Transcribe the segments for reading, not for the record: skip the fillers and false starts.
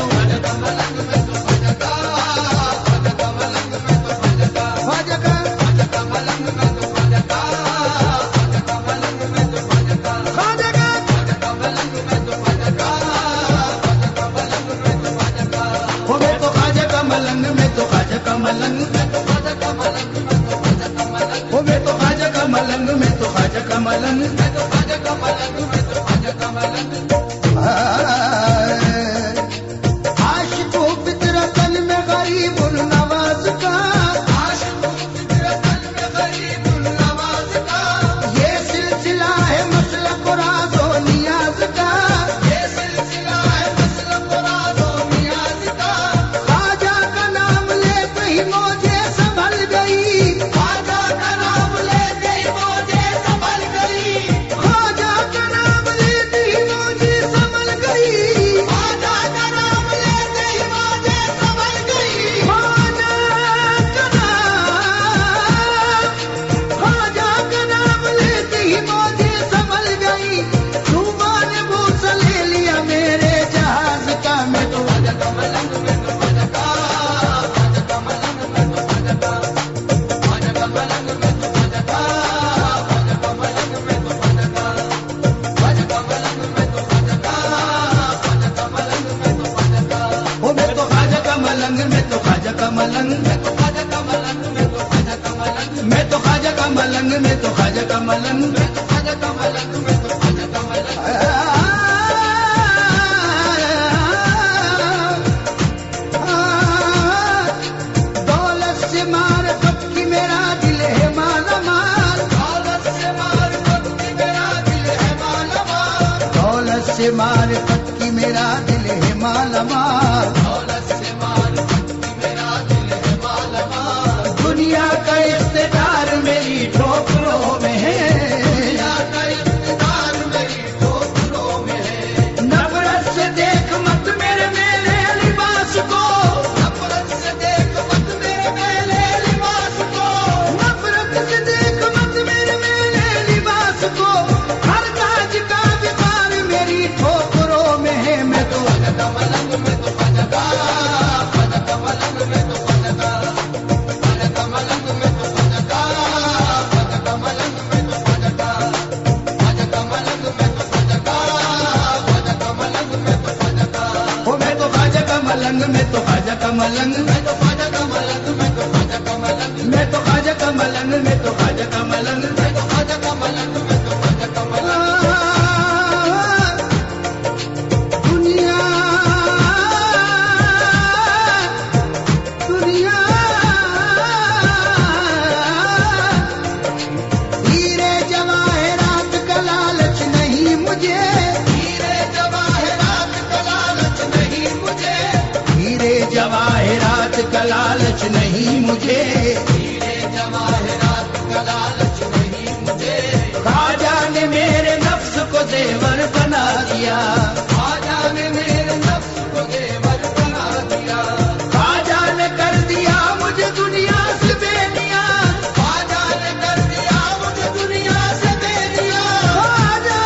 तो मारिफत की मेरा दिल है मालामाल, दुनिया का इख्तियार मेरी ठोकरों में है, नफरत से देख मत मेरे मेले लिबास को, नफरत से देख मत मेरे मेले लिबास को, नफरत से देख मत मेरे मेले लिबास को, हर ताज का विकार मेरी ठोकरों में है। मैं तो मलंग में तो फजगा, मलंग में तो फजगा, मलंग में तो फजगा, मलंग में तो फजगा, मलंग में तो फजगा, मलंग में तो फजगा। ओ मैं तो खाजा का मलंग, मैं तो खाजा का मलंग, मैं तो खाजा का मलंग, मैं तो खाजा का मलंग, मैं तो खाजा का मलंग, मैं तो खाजा का मलंग, मैं तो खाजा का मलंग, मैं तो खाजा का मलंग। जवाहिरात का लालच नहीं मुझे, हीरे जवाहिरात का लालच नहीं मुझे, ख्वाजा ने मेरे नफ्स को जेवर बना दिया, ख्वाजा ने मेरे नफ्स को जेवर बना दिया, ख्वाजा ने कर दिया मुझे दुनिया से बेनिया, ख्वाजा ने कर दिया मुझे दुनिया से बेनिया, ख्वाजा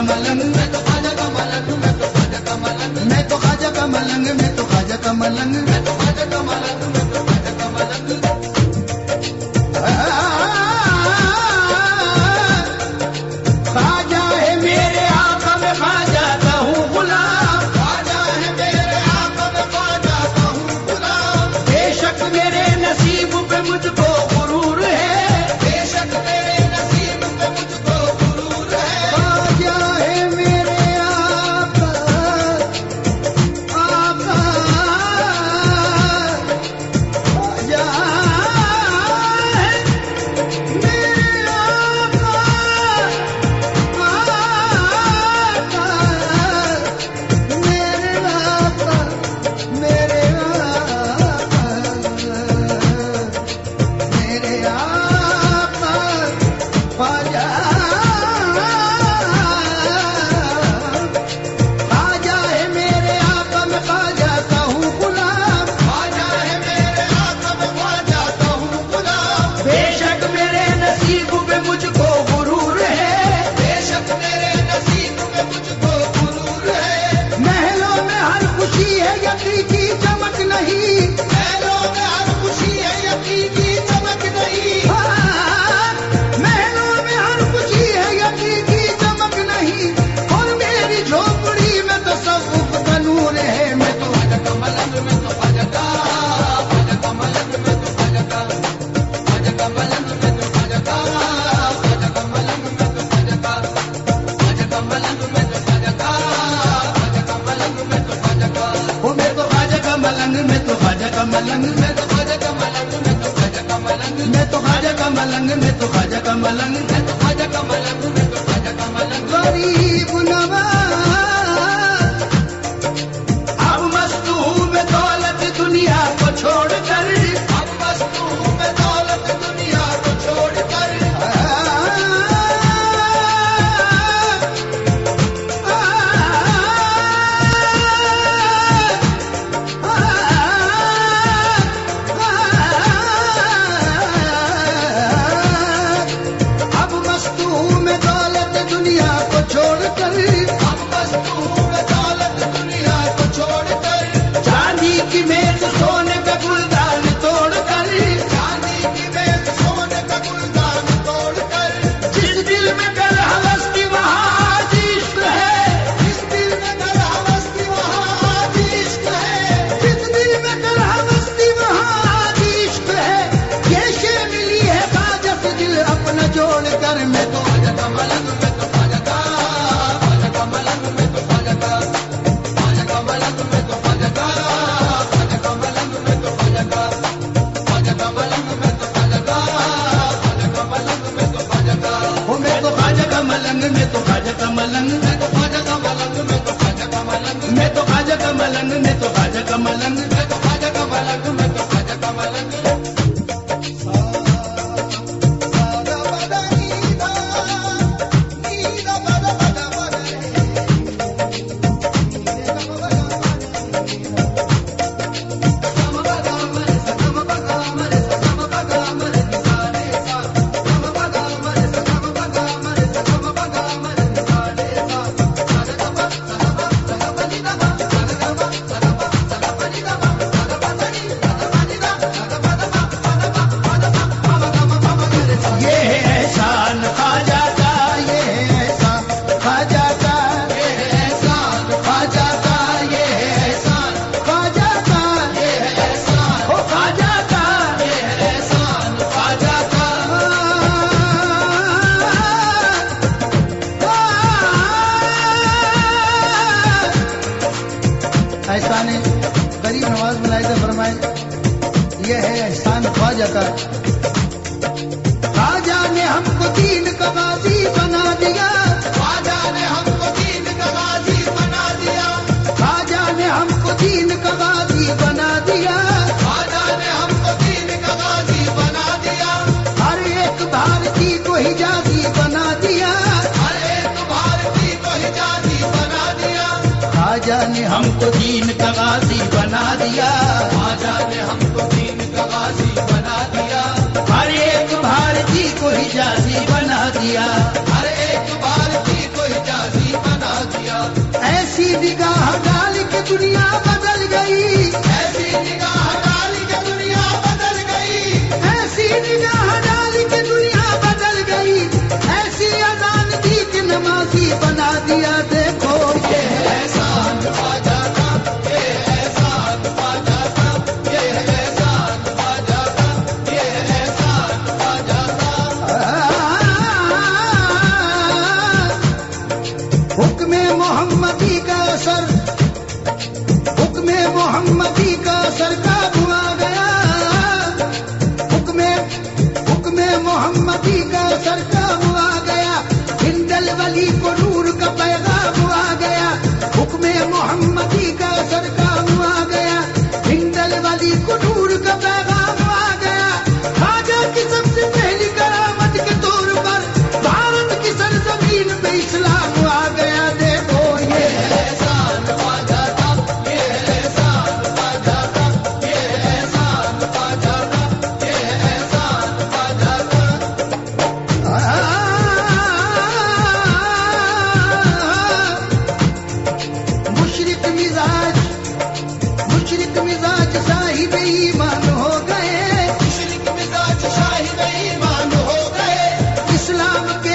मलंग, मैं तो ख्वाजा का मलंग, मैं तो ख्वाजा का मलंग, मैं तो ख्वाजा का मलंग, मैं तो ख्वाजा का मलंग, मैं तो ख्वाजा का मलंग, मैं तो ख्वाजा का मलंग। ख्वाजा है मेरे आका में ख्वाजा का हूँ गुलाम, ख्वाजा है मेरे आका में ख्वाजा का हूँ गुलाम। बेशक मेरे नसीब पे मुझको गुरूर है, बेशक मेरे नसीब पे मुझको गुरूर है। ख्वाजा है मेरे आका, आका ख्वाजा है मेरे आका, मलंग, मैं तो ख्वाजा का मलंग, मैं तो ख्वाजा का मलंग, मैं तो ख्वाजा का मलंग, मैं तो ख्वाजा का मलंग, मैं तो ख्वाजा का मलंग, मैं तो ख्वाजा का मलंग। गरीब नवाज अब मस्त हूँ मैं दौलत दुनिया को छोड़कर, अब मस्त हूँ मैं दौलत दुनिया को छोड़कर। मैं तो ख्वाजा का मलंग, मैं तो ख्वाजा का मलंग, मैं तो ख्वाजा का मलंग, मैं तो ख्वाजा का मलंग, मैं तो ख्वाजा का मलंग, मैं तो ख्वाजा का मलंग, मैं तो ख्वाजा का मलंग। एहसान गरीब नवाज मलाइका फरमाए, यह है एहसान ख्वाजा का। ख्वाजा ने हमको दीन का गाजी बना दिया, ख्वाजा ने हमको दीन का गाजी बना दिया, ख्वाजा ने हमको दीन का गाजी बना दिया, ख्वाजा ने हमको दीन का गाजी बना दिया। हर एक भारतीय को हिजाजी बना दिया, हर एक भारतीय को हिजाजी बना दिया। ख्वाजा ने हमको दीन का गाजी बना दिया, ख्वाजा ने हमको दीन का गाजी बना दिया। हर एक भारतीय को हिजाजी बना दिया, हर एक भारतीय को हिजाजी निगाह डाल के दुनिया बदल गई, ऐसी निगाह डाल के दुनिया बदल गई, ऐसी निगाह डाल के दुनिया बदल गई, ऐसी अजान दी कि नमाजी बना दिया। देखो ये एहसान ख्वाजा का, ये एहसान ख्वाजा का, ये एहसान ख्वाजा का, ये एहसान ख्वाजा का। हुक्मे मोहम्मदी का असर, हुक्मे मोहम्मदी का असर कब हुआ गया, हुक्मे मोहम्मदी का असर कब हुआ गया, हिंदल वली को नूर का पैगाम हुआ गया। हुक्मे मोहम्मदी का असर कब हुआ गया, हिंदल वली को नूर का पैगाम हुआ गया। ख्वाजा की सबसे पहली करामत के तौर पर भारत की सरजमीन पे इस्लाम आ गया। देखो ये एहसान ख्वाजा का, ये एहसान ख्वाजा का, ये एहसान ख्वाजा का, ये एहसान ख्वाजा का। मुशरिक मिजाज, मुशरिक मिजाज साहिब ईमान हो गए, मुशरिक मिजाज साहिब ईमान हो गए। इस्लाम के